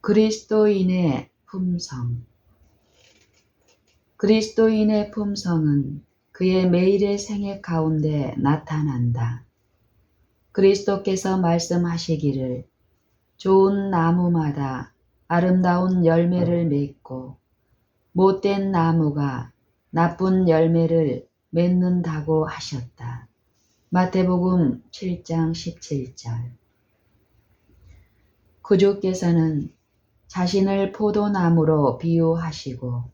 그리스도인의 품성. 그리스도인의 품성은 그의 매일의 생애 가운데 나타난다. 그리스도께서 말씀하시기를 좋은 나무마다 아름다운 열매를 맺고 못된 나무가 나쁜 열매를 맺는다고 하셨다. 마태복음 7장 17절. 구주께서는 자신을 포도나무로 비유하시고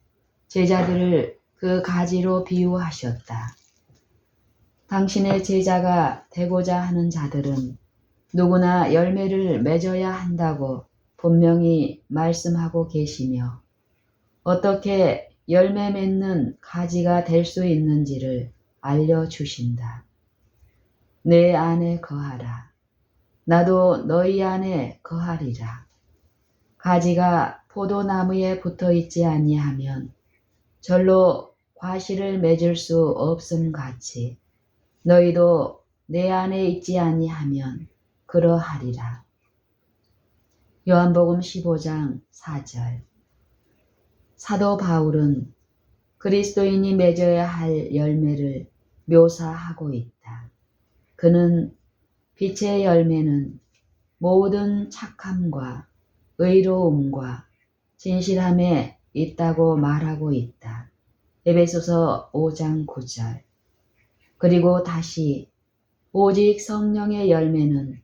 제자들을 그 가지로 비유하셨다. 당신의 제자가 되고자 하는 자들은 누구나 열매를 맺어야 한다고 분명히 말씀하고 계시며 어떻게 열매 맺는 가지가 될 수 있는지를 알려주신다. 내 안에 거하라. 나도 너희 안에 거하리라. 가지가 포도나무에 붙어 있지 아니하면 절로 과실을 맺을 수 없음 같이 너희도 내 안에 있지 아니하면 그러하리라. 요한복음 15장 4절. 사도 바울은 그리스도인이 맺어야 할 열매를 묘사하고 있다. 그는 빛의 열매는 모든 착함과 의로움과 진실함에 있다고 말하고 있다. 에베소서 5장 9절. 그리고 다시 오직 성령의 열매는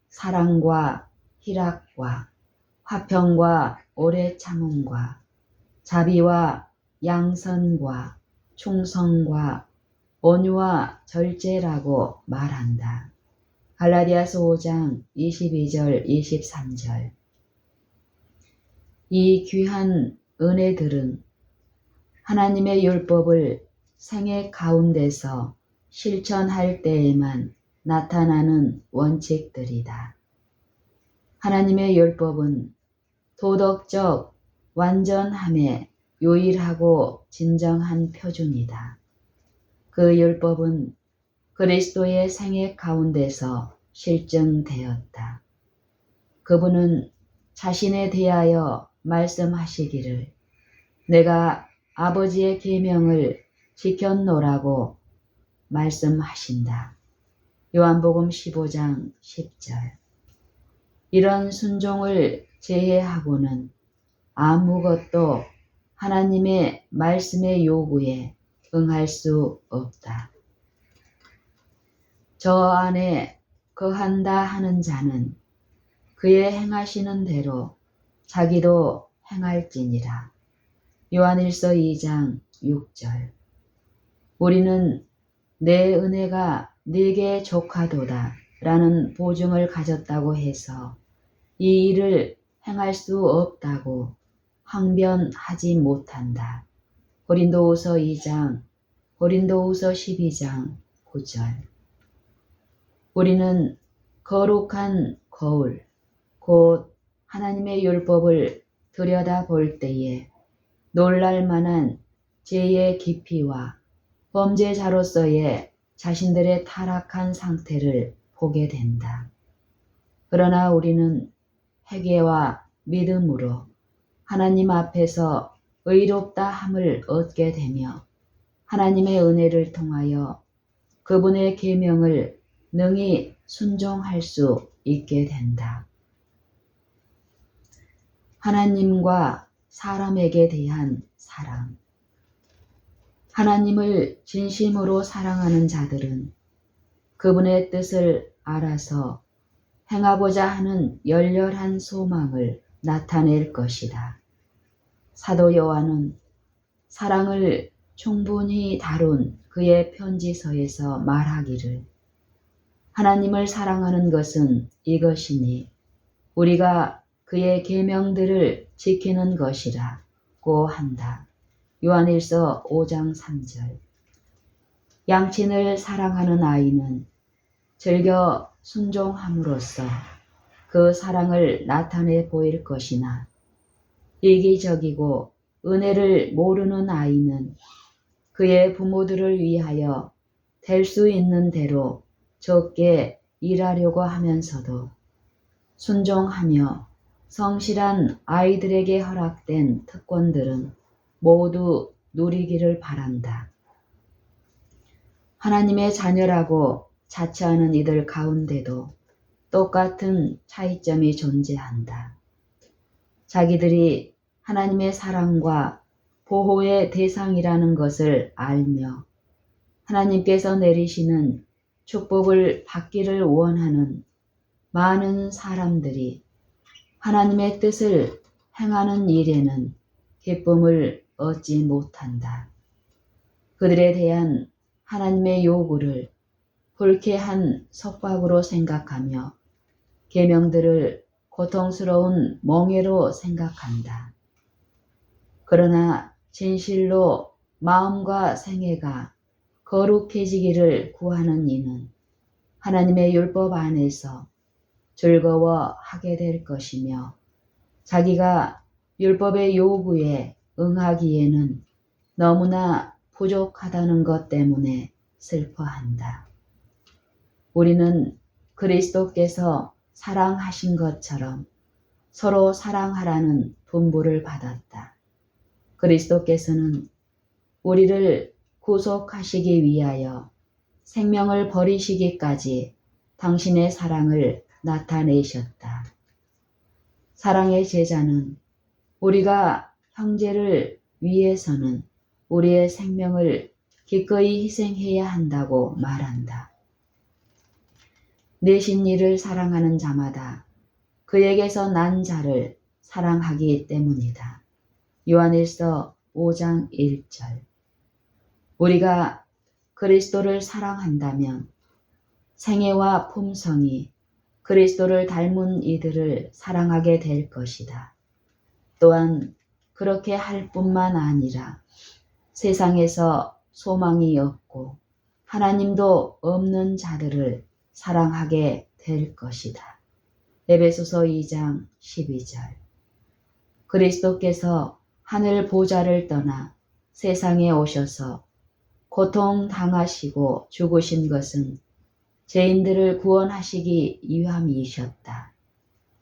사랑과 희락과 화평과 오래 참음과 자비와 양선과 충성과 온유와 절제라고 말한다. 갈라디아서 5장 22절 23절. 이 귀한 은혜들은 하나님의 율법을 생애 가운데서 실천할 때에만 나타나는 원칙들이다. 하나님의 율법은 도덕적 완전함의 유일하고 진정한 표준이다. 그 율법은 그리스도의 생애 가운데서 실증되었다. 그분은 자신에 대하여 말씀하시기를 내가 아버지의 계명을 지켰노라고 말씀하신다. 요한복음 15장 10절. 이런 순종을 제외하고는 아무것도 하나님의 말씀의 요구에 응할 수 없다. 저 안에 거한다 하는 자는 그의 행하시는 대로 자기도 행할지니라. 요한일서 2장 6절. 우리는 내 은혜가 네게 족하도다 라는 보증을 가졌다고 해서 이 일을 행할 수 없다고 항변하지 못한다. 고린도후서 2장, 고린도후서 12장 9절. 우리는 거룩한 거울, 곧 하나님의 율법을 들여다볼 때에 놀랄 만한 죄의 깊이와 범죄자로서의 자신들의 타락한 상태를 보게 된다. 그러나 우리는 회개와 믿음으로 하나님 앞에서 의롭다 함을 얻게 되며 하나님의 은혜를 통하여 그분의 계명을 능히 순종할 수 있게 된다. 하나님과 사람에게 대한 사랑. 하나님을 진심으로 사랑하는 자들은 그분의 뜻을 알아서 행하고자 하는 열렬한 소망을 나타낼 것이다. 사도 요한은 사랑을 충분히 다룬 그의 편지서에서 말하기를 하나님을 사랑하는 것은 이것이니 우리가 그의 계명들을 지키는 것이라고 한다. 요한일서 5장 3절. 양친을 사랑하는 아이는 즐겨 순종함으로써 그 사랑을 나타내 보일 것이나 이기적이고 은혜를 모르는 아이는 그의 부모들을 위하여 될 수 있는 대로 적게 일하려고 하면서도 순종하며 성실한 아이들에게 허락된 특권들은 모두 누리기를 바란다. 하나님의 자녀라고 자처하는 이들 가운데도 똑같은 차이점이 존재한다. 자기들이 하나님의 사랑과 보호의 대상이라는 것을 알며 하나님께서 내리시는 축복을 받기를 원하는 많은 사람들이 하나님의 뜻을 행하는 일에는 기쁨을 얻지 못한다. 그들에 대한 하나님의 요구를 불쾌한 속박으로 생각하며 계명들을 고통스러운 멍해로 생각한다. 그러나 진실로 마음과 생애가 거룩해지기를 구하는 이는 하나님의 율법 안에서 즐거워하게 될 것이며 자기가 율법의 요구에 응하기에는 너무나 부족하다는 것 때문에 슬퍼한다. 우리는 그리스도께서 사랑하신 것처럼 서로 사랑하라는 분부를 받았다. 그리스도께서는 우리를 구속하시기 위하여 생명을 버리시기까지 당신의 사랑을 나타내셨다. 사랑의 제자는 우리가 형제를 위해서는 우리의 생명을 기꺼이 희생해야 한다고 말한다. 내신 이를 사랑하는 자마다 그에게서 난 자를 사랑하기 때문이다. 요한일서 5장 1절. 우리가 그리스도를 사랑한다면 생애와 품성이 그리스도를 닮은 이들을 사랑하게 될 것이다. 또한 그렇게 할 뿐만 아니라 세상에서 소망이 없고 하나님도 없는 자들을 사랑하게 될 것이다. 에베소서 2장 12절. 그리스도께서 하늘 보좌를 떠나 세상에 오셔서 고통당하시고 죽으신 것은 죄인들을 구원하시기 위함이셨다.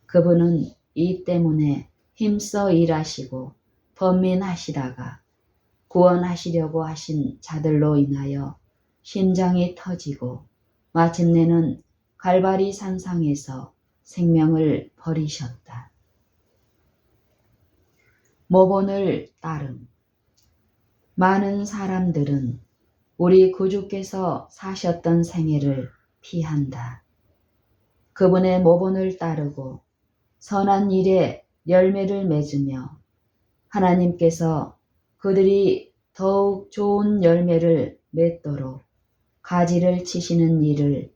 그분은 이 때문에 힘써 일하시고 번민하시다가 구원하시려고 하신 자들로 인하여 심장이 터지고 마침내는 갈바리 산상에서 생명을 버리셨다. 모본을 따름. 많은 사람들은 우리 구주께서 사셨던 생애를 피한다. 그분의 모본을 따르고 선한 일에 열매를 맺으며 하나님께서 그들이 더욱 좋은 열매를 맺도록 가지를 치시는 일을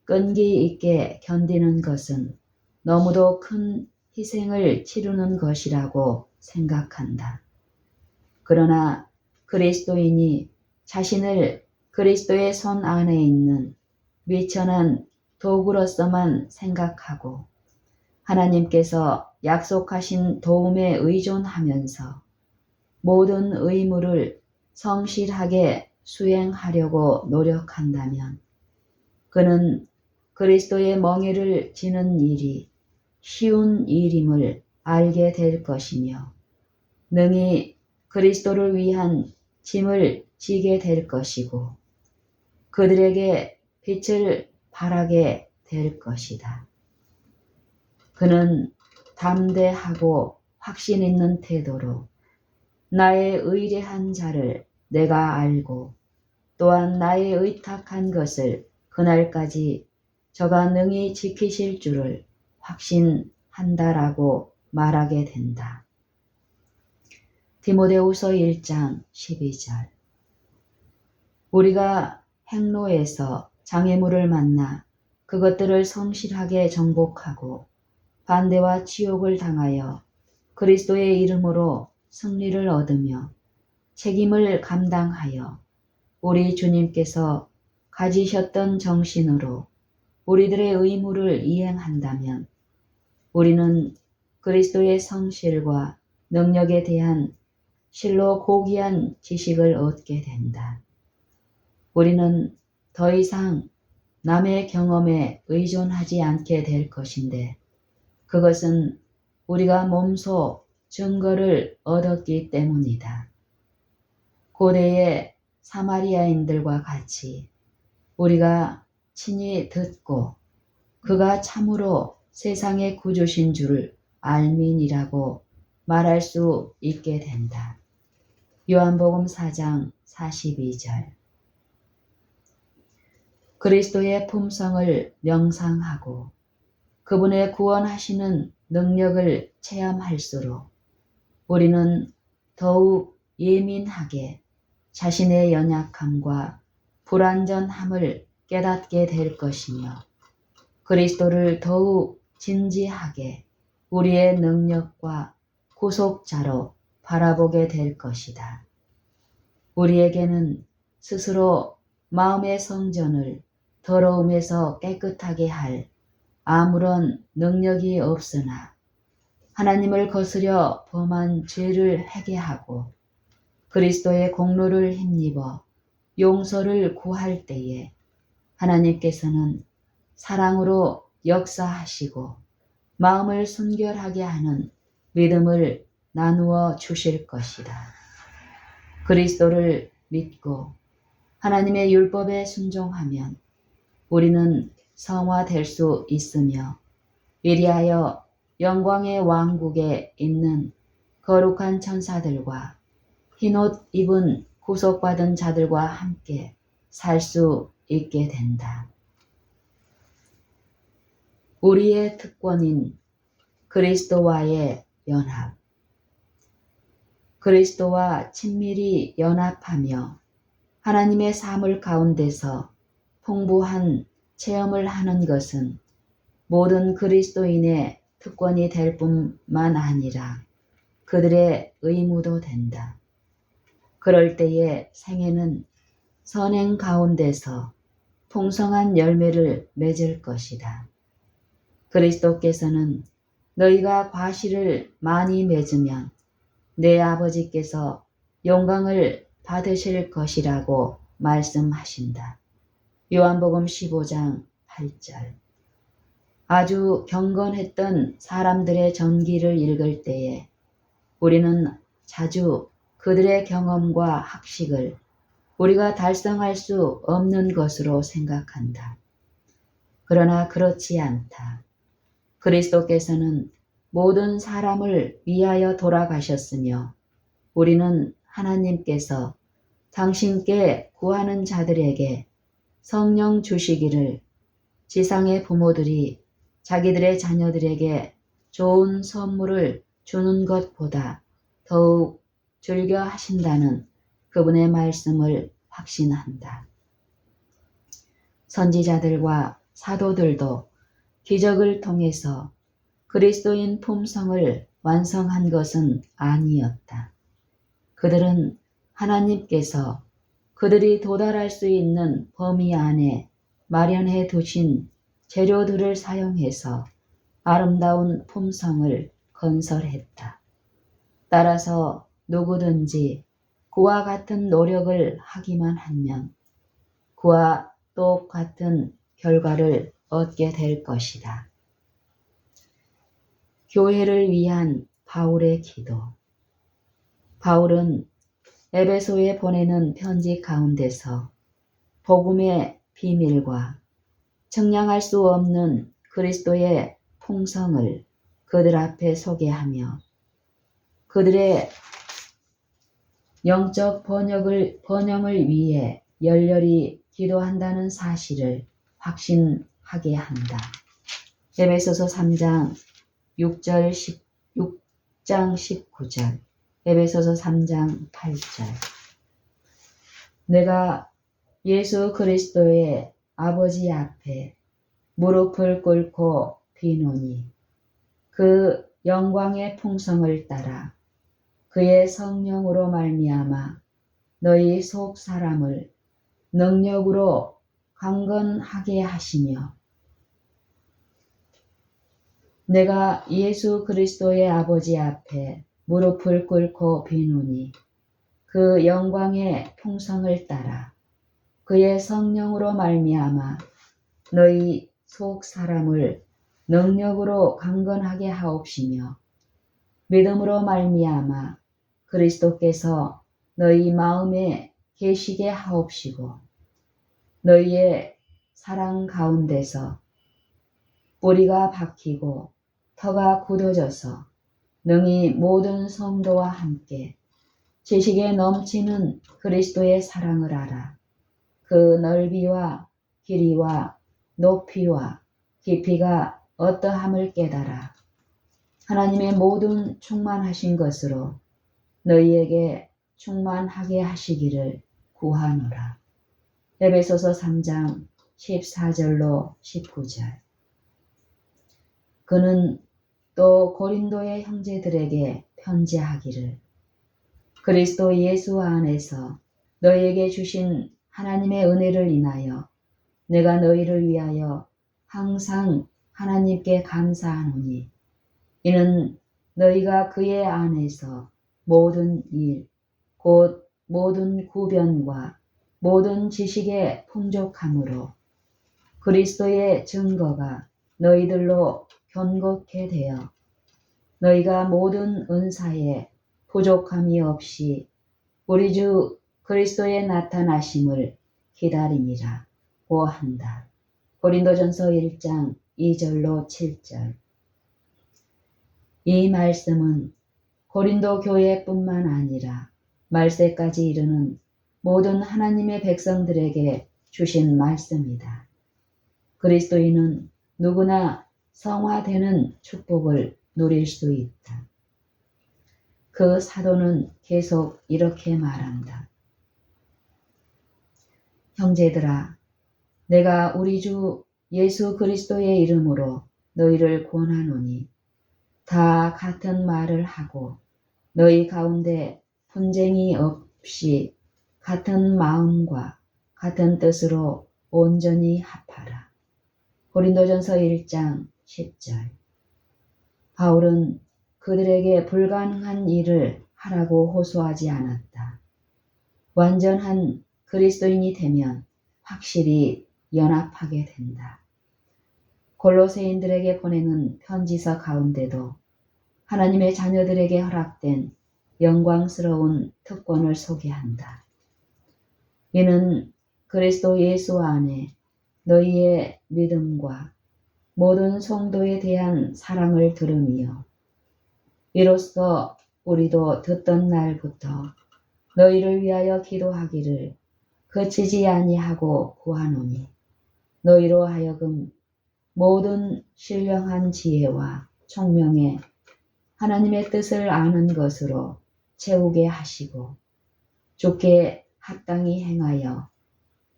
끈기 있게 견디는 것은 너무도 큰 희생을 치르는 것이라고 생각한다. 그러나 그리스도인이 자신을 그리스도의 손 안에 있는 미천한 도구로서만 생각하고 하나님께서 약속하신 도움에 의존하면서 모든 의무를 성실하게 수행하려고 노력한다면 그는 그리스도의 멍에를 지는 일이 쉬운 일임을 알게 될 것이며 능히 그리스도를 위한 짐을 지게 될 것이고 그들에게 빛을 발하게 될 것이다. 그는 담대하고 확신 있는 태도로 나의 의뢰한 자를 내가 알고 또한 나의 의탁한 것을 그날까지 저가 능히 지키실 줄을 확신한다라고 말하게 된다. 디모데후서 1장 12절. 우리가 행로에서 장애물을 만나 그것들을 성실하게 정복하고 반대와 치욕을 당하여 그리스도의 이름으로 승리를 얻으며 책임을 감당하여 우리 주님께서 가지셨던 정신으로 우리들의 의무를 이행한다면 우리는 그리스도의 성실과 능력에 대한 실로 고귀한 지식을 얻게 된다. 우리는 더 이상 남의 경험에 의존하지 않게 될 것인데 그것은 우리가 몸소 증거를 얻었기 때문이다. 고대의 사마리아인들과 같이 우리가 친히 듣고 그가 참으로 세상의 구주신 줄을 알민이라고 말할 수 있게 된다. 요한복음 4장 42절. 그리스도의 품성을 명상하고 그분의 구원하시는 능력을 체험할수록 우리는 더욱 예민하게 자신의 연약함과 불완전함을 깨닫게 될 것이며 그리스도를 더욱 진지하게 우리의 능력과 구속자로 바라보게 될 것이다. 우리에게는 스스로 마음의 성전을 더러움에서 깨끗하게 할 아무런 능력이 없으나 하나님을 거스려 범한 죄를 회개하고 그리스도의 공로를 힘입어 용서를 구할 때에 하나님께서는 사랑으로 역사하시고 마음을 순결하게 하는 믿음을 나누어 주실 것이다. 그리스도를 믿고 하나님의 율법에 순종하면 우리는 성화될 수 있으며 이리하여 영광의 왕국에 있는 거룩한 천사들과 흰옷 입은 구속받은 자들과 함께 살 수 있게 된다. 우리의 특권인 그리스도와의 연합. 그리스도와 친밀히 연합하며 하나님의 사물 가운데서 풍부한 체험을 하는 것은 모든 그리스도인의 특권이 될 뿐만 아니라 그들의 의무도 된다. 그럴 때에 생애는 선행 가운데서 풍성한 열매를 맺을 것이다. 그리스도께서는 너희가 과실을 많이 맺으면 내 아버지께서 영광을 받으실 것이라고 말씀하신다. 요한복음 15장 8절. 아주 경건했던 사람들의 전기를 읽을 때에 우리는 자주 그들의 경험과 학식을 우리가 달성할 수 없는 것으로 생각한다. 그러나 그렇지 않다. 그리스도께서는 모든 사람을 위하여 돌아가셨으며 우리는 하나님께서 당신께 구하는 자들에게 성령 주시기를 지상의 부모들이 자기들의 자녀들에게 좋은 선물을 주는 것보다 더욱 즐겨 하신다는 그분의 말씀을 확신한다. 선지자들과 사도들도 기적을 통해서 그리스도인 품성을 완성한 것은 아니었다. 그들은 하나님께서 그들이 도달할 수 있는 범위 안에 마련해 두신 재료들을 사용해서 아름다운 품성을 건설했다. 따라서 누구든지 그와 같은 노력을 하기만 하면 그와 똑같은 결과를 얻게 될 것이다. 교회를 위한 바울의 기도. 바울은 에베소에 보내는 편지 가운데서 복음의 비밀과 측량할 수 없는 그리스도의 풍성을 그들 앞에 소개하며 그들의 영적 번영을 위해 열렬히 기도한다는 사실을 확신하게 한다. 에베소서 3장 6장 19절, 에베소서 3장 8절. 내가 예수 그리스도의 아버지 앞에 무릎을 꿇고 비노니 그 영광의 풍성을 따라 그의 성령으로 말미암아 너희 속 사람을 능력으로 강건하게 하시며 내가 예수 그리스도의 아버지 앞에 무릎을 꿇고 비노니 그 영광의 풍성을 따라 그의 성령으로 말미암아 너희 속 사람을 능력으로 강건하게 하옵시며 믿음으로 말미암아 그리스도께서 너희 마음에 계시게 하옵시고 너희의 사랑 가운데서 뿌리가 박히고 터가 굳어져서 능히 모든 성도와 함께 지식에 넘치는 그리스도의 사랑을 알아 그 넓이와 길이와 높이와 깊이가 어떠함을 깨달아 하나님의 모든 충만하신 것으로 너희에게 충만하게 하시기를 구하노라. 에베소서 3장 14절로 19절. 그는 또 고린도의 형제들에게 편지하기를 그리스도 예수 안에서 너희에게 주신 하나님의 은혜를 인하여 내가 너희를 위하여 항상 하나님께 감사하노니 이는 너희가 그의 안에서 모든 일, 곧 모든 구변과 모든 지식에 풍족함으로 그리스도의 증거가 너희들로 견고케 되어 너희가 모든 은사에 부족함이 없이 우리 주 그리스도의 나타나심을 기다림이라고 한다. 고린도전서 1장 2절로 7절. 이 말씀은 고린도 교회뿐만 아니라 말세까지 이르는 모든 하나님의 백성들에게 주신 말씀이다. 그리스도인은 누구나 성화되는 축복을 누릴 수 있다. 그 사도는 계속 이렇게 말한다. 형제들아, 내가 우리 주 예수 그리스도의 이름으로 너희를 권하노니 다 같은 말을 하고 너희 가운데 분쟁이 없이 같은 마음과 같은 뜻으로 온전히 합하라. 고린도전서 1장 10절. 바울은 그들에게 불가능한 일을 하라고 호소하지 않았다. 완전한 그리스도인이 되면 확실히 연합하게 된다. 골로새인들에게 보내는 편지서 가운데도 하나님의 자녀들에게 허락된 영광스러운 특권을 소개한다. 이는 그리스도 예수 안에 너희의 믿음과 모든 성도에 대한 사랑을 들음이요. 이로써 우리도 듣던 날부터 너희를 위하여 기도하기를 그치지 아니하고 구하노니 너희로 하여금 모든 신령한 지혜와 총명에 하나님의 뜻을 아는 것으로 채우게 하시고 주께 합당히 행하여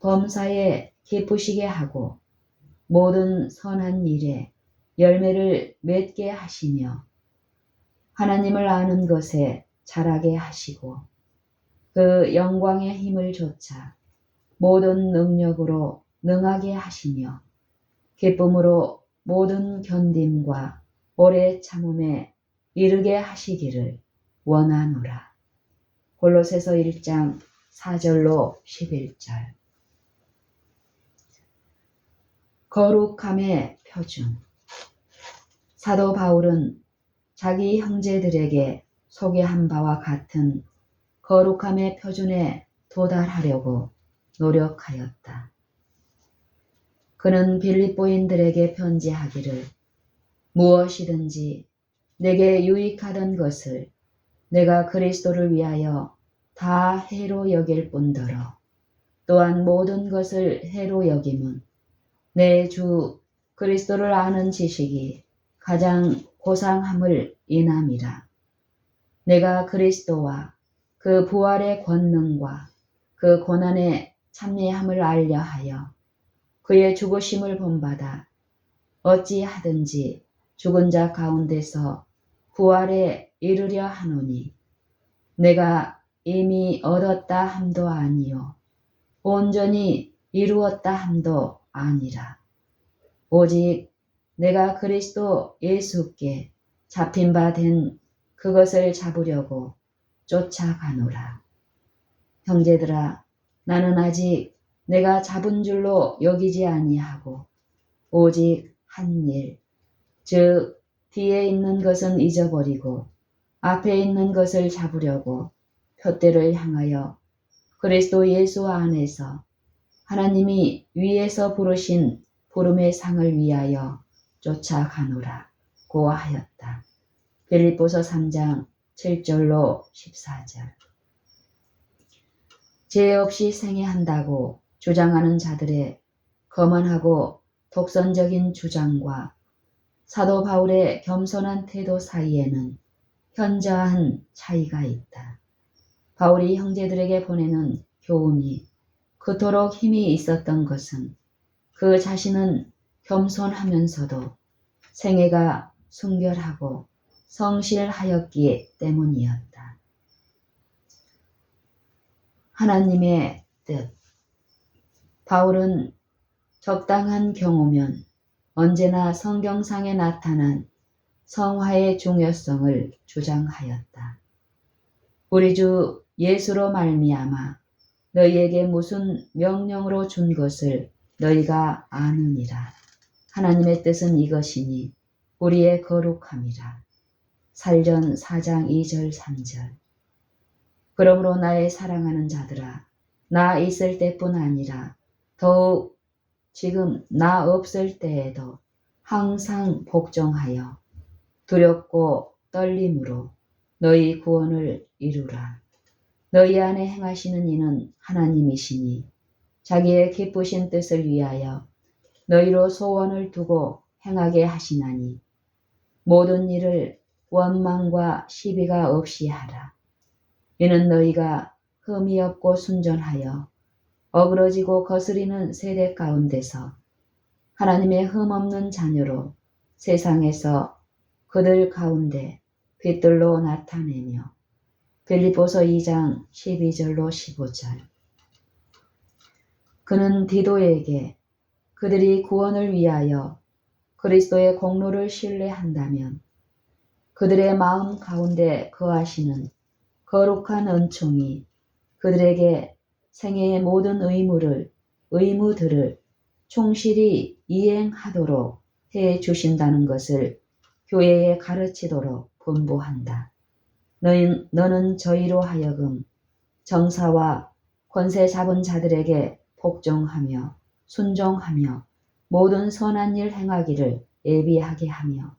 범사에 기쁘시게 하고 모든 선한 일에 열매를 맺게 하시며 하나님을 아는 것에 자라게 하시고 그 영광의 힘을 좇아 모든 능력으로 능하게 하시며 기쁨으로 모든 견딤과 오래 참음에 이르게 하시기를 원하노라. 골로새서 1장 4절로 11절. 거룩함의 표준. 사도 바울은 자기 형제들에게 소개한 바와 같은 거룩함의 표준에 도달하려고 노력하였다. 그는 빌립보인들에게 편지하기를 무엇이든지 내게 유익하던 것을 내가 그리스도를 위하여 다 해로 여길 뿐더러 또한 모든 것을 해로 여김은 내 주 그리스도를 아는 지식이 가장 고상함을 인함이라. 내가 그리스도와 그 부활의 권능과 그 고난의 참여함을 알려 하여 그의 죽으심을 본받아 어찌하든지 죽은 자 가운데서 부활에 이르려 하노니 내가 이미 얻었다 함도 아니요 온전히 이루었다 함도 아니라 오직 내가 그리스도 예수께 잡힌 바 된 그것을 잡으려고 쫓아가노라. 형제들아, 나는 아직 내가 잡은 줄로 여기지 아니하고 오직 한 일, 즉 뒤에 있는 것은 잊어버리고 앞에 있는 것을 잡으려고 표대를 향하여 그리스도 예수 안에서 하나님이 위에서 부르신 부름의 상을 위하여 쫓아가노라 고하였다. 빌립보서 3장 7절로 14절. 죄 없이 생애한다고 주장하는 자들의 거만하고 독선적인 주장과 사도 바울의 겸손한 태도 사이에는 현저한 차이가 있다. 바울이 형제들에게 보내는 교훈이 그토록 힘이 있었던 것은 그 자신은 겸손하면서도 생애가 순결하고 성실하였기 때문이었다. 하나님의 뜻. 바울은 적당한 경우면 언제나 성경상에 나타난 성화의 중요성을 주장하였다. 우리 주 예수로 말미암아 너희에게 무슨 명령으로 준 것을 너희가 아느니라. 하나님의 뜻은 이것이니 우리의 거룩함이라. 살전 4장 2절 3절. 그러므로 나의 사랑하는 자들아, 나 있을 때뿐 아니라 더욱 지금 나 없을 때에도 항상 복종하여 두렵고 떨림으로 너희 구원을 이루라. 너희 안에 행하시는 이는 하나님이시니 자기의 기쁘신 뜻을 위하여 너희로 소원을 두고 행하게 하시나니 모든 일을 원망과 시비가 없이 하라. 이는 너희가 흠이 없고 순전하여 어그러지고 거스리는 세대 가운데서 하나님의 흠 없는 자녀로 세상에서 그들 가운데 빛들로 나타내며 빌립보서 2장 12절로 15절. 그는 디도에게 그들이 구원을 위하여 그리스도의 공로를 신뢰한다면 그들의 마음 가운데 거하시는 거룩한 은총이 그들에게 생애의 모든 의무들을 충실히 이행하도록 해 주신다는 것을 교회에 가르치도록 분부한다. 너는 저희로 하여금 정사와 권세 잡은 자들에게 복종하며 순종하며 모든 선한 일 행하기를 예비하게 하며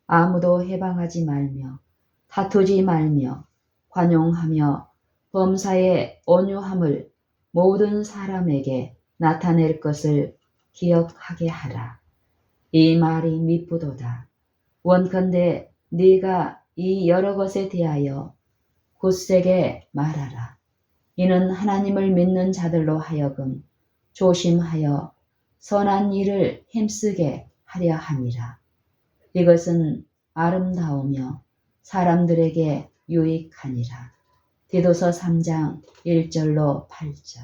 아무도 해방하지 말며 다투지 말며 관용하며 범사의 온유함을 모든 사람에게 나타낼 것을 기억하게 하라. 이 말이 미쁘도다. 원컨대 네가 이 여러 것에 대하여 굳세게 말하라. 이는 하나님을 믿는 자들로 하여금 조심하여 선한 일을 힘쓰게 하려 함이라. 이것은 아름다우며 사람들에게 유익하니라. 디도서 3장 1절로 8절.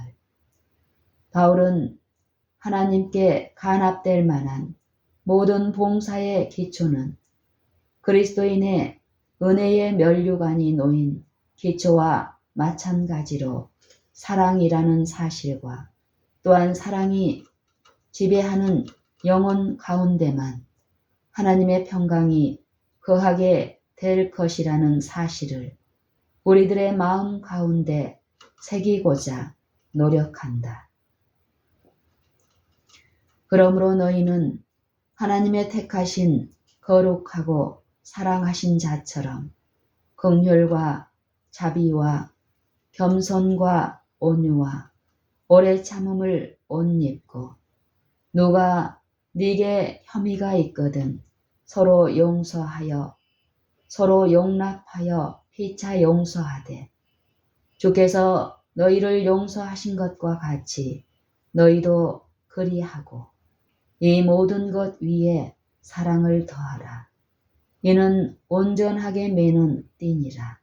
바울은 하나님께 간합될 만한 모든 봉사의 기초는 그리스도인의 은혜의 면류관이 놓인 기초와 마찬가지로 사랑이라는 사실과 또한 사랑이 지배하는 영혼 가운데만 하나님의 평강이 거하게 될 것이라는 사실을 우리들의 마음 가운데 새기고자 노력한다. 그러므로 너희는 하나님의 택하신 거룩하고 사랑하신 자처럼 긍휼과 자비와 겸손과 온유와 오래 참음을 옷 입고 누가 네게 혐의가 있거든 서로 용서하여 서로 용납하여 피차 용서하되 주께서 너희를 용서하신 것과 같이 너희도 그리하고 이 모든 것 위에 사랑을 더하라. 이는 온전하게 매는 띠니라.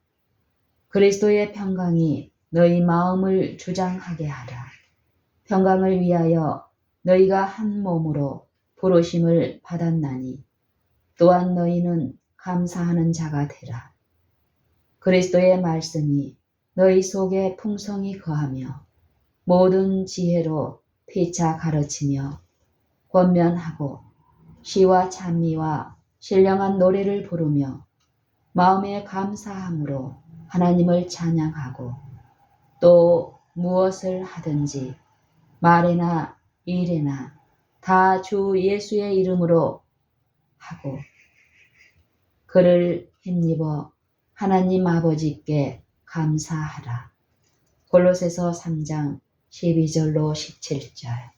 그리스도의 평강이 너희 마음을 주장하게 하라. 평강을 위하여 너희가 한 몸으로 부르심을 받았나니 또한 너희는 감사하는 자가 되라. 그리스도의 말씀이 너희 속에 풍성히 거하며 모든 지혜로 피차 가르치며 권면하고 시와 찬미와 신령한 노래를 부르며 마음에 감사함으로 하나님을 찬양하고 또 무엇을 하든지 말이나 일이나 다 주 예수의 이름으로 하고 그를 힘입어 하나님 아버지께 감사하라. 골로새서 3장 12절로 17절.